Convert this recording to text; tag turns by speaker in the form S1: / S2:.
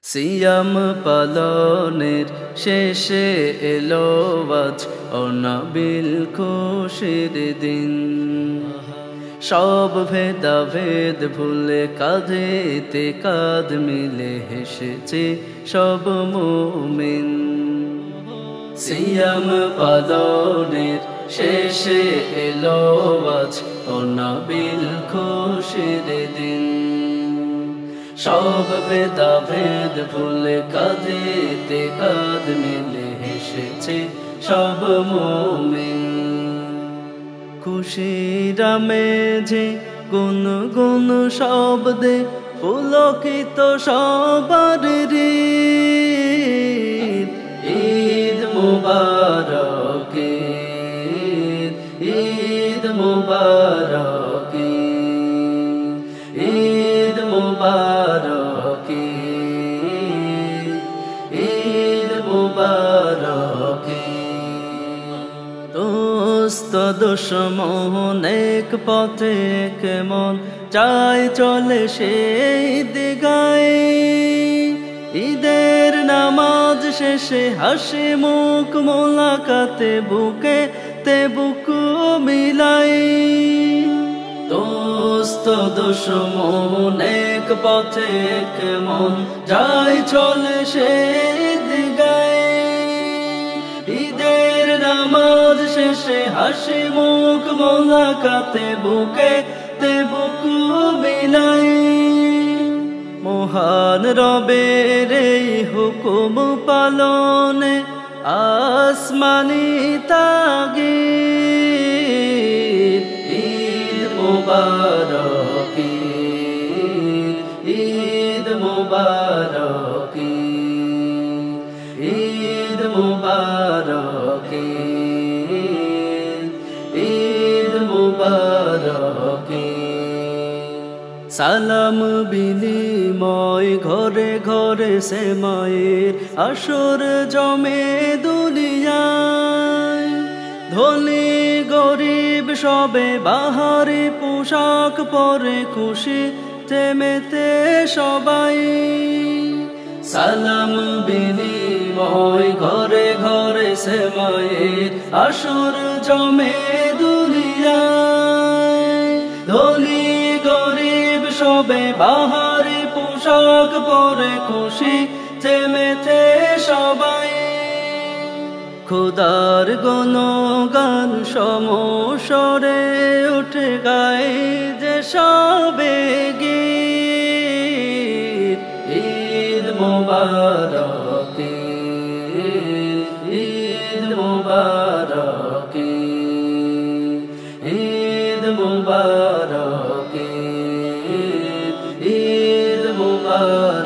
S1: সিয়াম পালনের শেষে এলো আজ অনাবিল খুশির দিন। সব ভেদাভেদ ভুলে কাঁধেতে কাঁধ মিলে হেসেছে সব মুমিন। সিয়াম পালনের শেষে এলো আজ অনাবিল খুশির দিন। সব ভেদাভেদ ভুলে কাঁধেতে কাঁধ মিলে হেসেছে সব মুমিন। খুশির মেঝে গুন গুন শব্দে পুলকিত সবার হৃদ। ঈদ মুবারক ঈদ মুবারক ঈদ মুবারক ঈদ মুবারক। দোস্ত দুশমন এক পথে কেমন চায় চলে সেই দিগায়। ঈদের নামাজ শেষে হাসি মুখ মোলাকাতে বুকে তে বুক মিলাই। দোস্ত দুশমন এক পথে কেমন যায় চলে সেই দিগায়। ঈদের নামাজ শেষে হাসি মুখ মোলাকাতে বুকে তে বুক মিলাই। মহান রবের এই হুকুম পালনে আসমানি তাগিদ। ঈদ মুবারক ঈদ মুবারক ঈদ মুবারক ঈদ মুবারক। সালাম বিনিময় ঘরে ঘরে সে মায়ের আসর জমে দুনিয়ায়। ধনী গরিব সবে বাহারি পোশাক পরে খুশি মেতে সবাই। সালাম বিনিময় ঘরে ঘরে সে মায়ের আসর জমে দুনিয়ায়। ধনী গরিব সবে বাহারি পোশাক পরে খুশি মেতে সবাই। খোদার গুণগান সমস্বরে উঠে গায় যে সবে গীত। ঈদ মুবারক ঈদ মুবারক ঈদ মুবারক ঈদ মুবারক।